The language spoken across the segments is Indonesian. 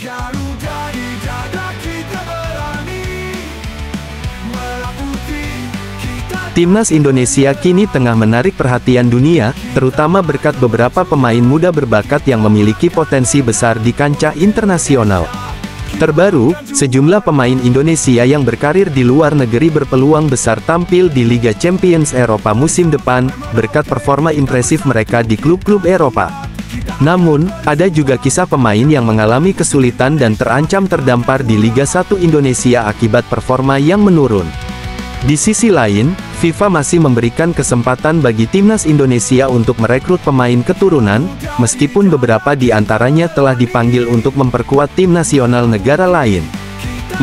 Garuda di dada kita berani, merah putih kita. Timnas Indonesia kini tengah menarik perhatian dunia, terutama berkat beberapa pemain muda berbakat yang memiliki potensi besar di kancah internasional. Terbaru, sejumlah pemain Indonesia yang berkarir di luar negeri berpeluang besar tampil di Liga Champions Eropa musim depan, berkat performa impresif mereka di klub-klub Eropa. Namun, ada juga kisah pemain yang mengalami kesulitan dan terancam terdampar di Liga 1 Indonesia akibat performa yang menurun. Di sisi lain, FIFA masih memberikan kesempatan bagi timnas Indonesia untuk merekrut pemain keturunan, meskipun beberapa di antaranya telah dipanggil untuk memperkuat tim nasional negara lain.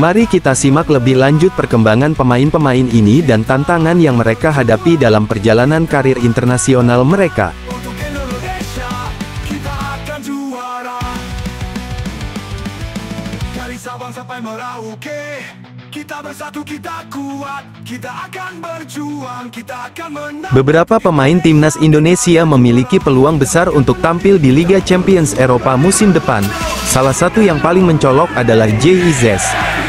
Mari kita simak lebih lanjut perkembangan pemain-pemain ini dan tantangan yang mereka hadapi dalam perjalanan karir internasional mereka. Untuk Indonesia, kita akan juara. Dari Sabang sampai Merauke, kita bersatu, kita kuat, kita akan berjuang, kita akan menang. Beberapa pemain timnas Indonesia memiliki peluang besar untuk tampil di Liga Champions Eropa musim depan. Salah satu yang paling mencolok adalah Jay Izzes,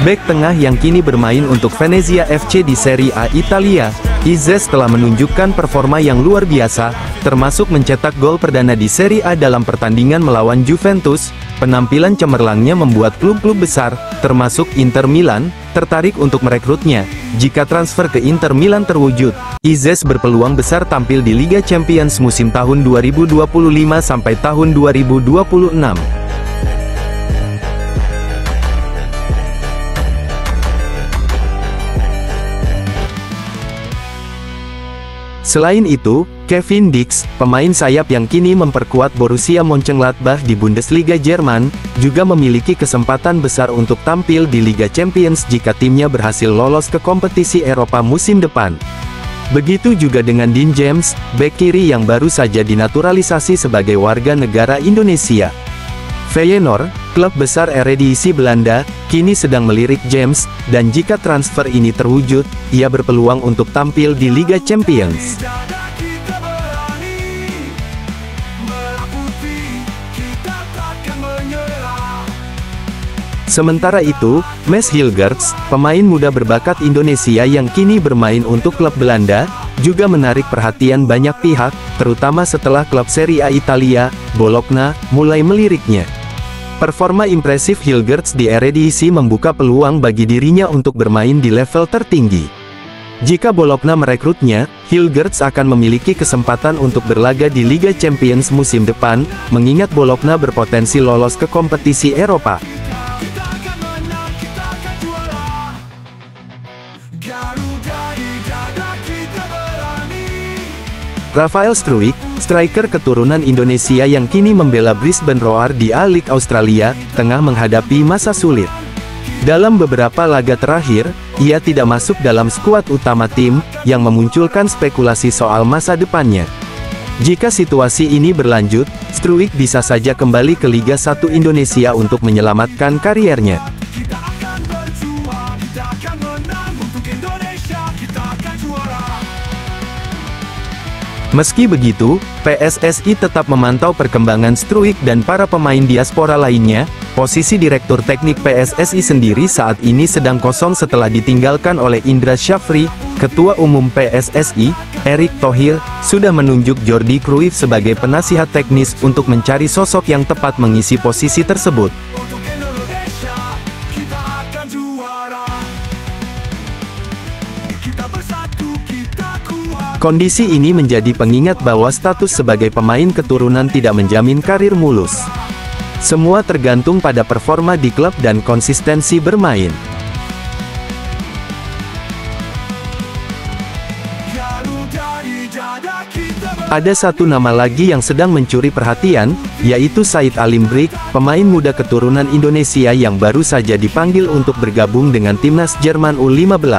bek tengah yang kini bermain untuk Venezia FC di Serie A Italia. Izzes telah menunjukkan performa yang luar biasa, termasuk mencetak gol perdana di Serie A dalam pertandingan melawan Juventus. Penampilan cemerlangnya membuat klub-klub besar, termasuk Inter Milan, tertarik untuk merekrutnya. Jika transfer ke Inter Milan terwujud, Izzes berpeluang besar tampil di Liga Champions musim tahun 2025 sampai tahun 2026. Selain itu, Kevin Dix, pemain sayap yang kini memperkuat Borussia Mönchengladbach di Bundesliga Jerman, juga memiliki kesempatan besar untuk tampil di Liga Champions jika timnya berhasil lolos ke kompetisi Eropa musim depan. Begitu juga dengan Dean James, bek kiri yang baru saja dinaturalisasi sebagai warga negara Indonesia. Feyenoord, klub besar Eredivisie Belanda, kini sedang melirik James, dan jika transfer ini terwujud, ia berpeluang untuk tampil di Liga Champions. Dada kita berani, merah putih kita takkan menyerah. Sementara itu, Mads Hilgerts, pemain muda berbakat Indonesia yang kini bermain untuk klub Belanda, juga menarik perhatian banyak pihak, terutama setelah klub Serie A Italia, Bologna, mulai meliriknya. Performa impresif Hilgerts di Eredivisie membuka peluang bagi dirinya untuk bermain di level tertinggi. Jika Bologna merekrutnya, Hilgerts akan memiliki kesempatan untuk berlaga di Liga Champions musim depan, mengingat Bologna berpotensi lolos ke kompetisi Eropa. Kita akan menang, kita akan juara. Garuda di dada kita berani. Rafael Struijk, striker keturunan Indonesia yang kini membela Brisbane Roar di A-League Australia, tengah menghadapi masa sulit. Dalam beberapa laga terakhir, ia tidak masuk dalam skuad utama tim, yang memunculkan spekulasi soal masa depannya. Jika situasi ini berlanjut, Struijk bisa saja kembali ke Liga 1 Indonesia untuk menyelamatkan kariernya. Kita akan berjuang, kita akan menang. Untuk Indonesia, kita akan juara. Meski begitu, PSSI tetap memantau perkembangan Struijk dan para pemain diaspora lainnya. Posisi Direktur Teknik PSSI sendiri saat ini sedang kosong setelah ditinggalkan oleh Indra Syafri. Ketua Umum PSSI, Erick Thohir, sudah menunjuk Jordi Cruyff sebagai penasihat teknis untuk mencari sosok yang tepat mengisi posisi tersebut. Untuk Indonesia, kita akan juara. Kita bersatu, kita kuat. Kondisi ini menjadi pengingat bahwa status sebagai pemain keturunan tidak menjamin karir mulus. Semua tergantung pada performa di klub dan konsistensi bermain. Garuda di dada kita berani. Ada satu nama lagi yang sedang mencuri perhatian, yaitu Said Alim Brik, pemain muda keturunan Indonesia yang baru saja dipanggil untuk bergabung dengan timnas Jerman U15.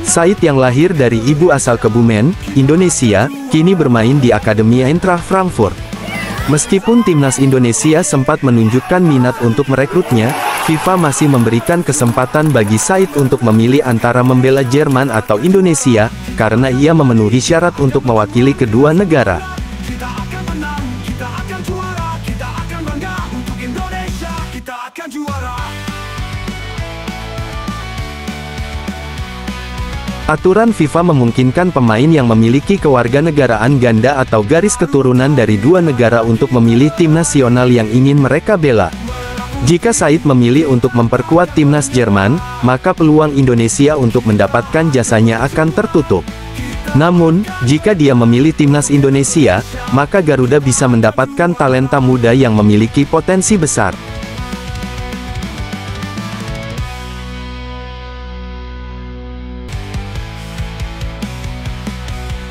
Said yang lahir dari ibu asal Kebumen, Indonesia, kini bermain di Akademi Eintracht Frankfurt. Meskipun timnas Indonesia sempat menunjukkan minat untuk merekrutnya, FIFA masih memberikan kesempatan bagi Said untuk memilih antara membela Jerman atau Indonesia, karena ia memenuhi syarat untuk mewakili kedua negara. Kita akan menang, kita akan juara, kita akan bangga. Untuk Indonesia, kita akan juara. Aturan FIFA memungkinkan pemain yang memiliki kewarganegaraan ganda atau garis keturunan dari dua negara untuk memilih tim nasional yang ingin mereka bela. Jika Said memilih untuk memperkuat timnas Jerman, maka peluang Indonesia untuk mendapatkan jasanya akan tertutup. Namun, jika dia memilih timnas Indonesia, maka Garuda bisa mendapatkan talenta muda yang memiliki potensi besar.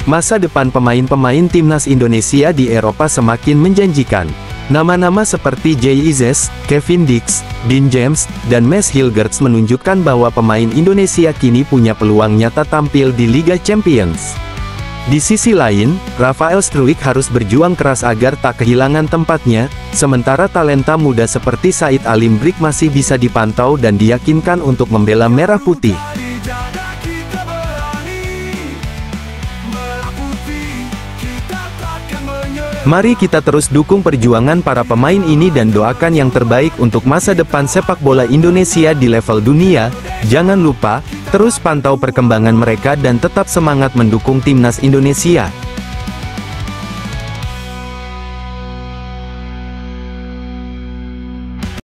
Masa depan pemain-pemain timnas Indonesia di Eropa semakin menjanjikan. Nama-nama seperti Jay Izzes, Kevin Dix, Dean James, dan Max Hilgerts menunjukkan bahwa pemain Indonesia kini punya peluang nyata tampil di Liga Champions. Di sisi lain, Rafael Struijk harus berjuang keras agar tak kehilangan tempatnya, sementara talenta muda seperti Said Alimbrick masih bisa dipantau dan diyakinkan untuk membela Merah Putih. Mari kita terus dukung perjuangan para pemain ini dan doakan yang terbaik untuk masa depan sepak bola Indonesia di level dunia. Jangan lupa, terus pantau perkembangan mereka dan tetap semangat mendukung timnas Indonesia.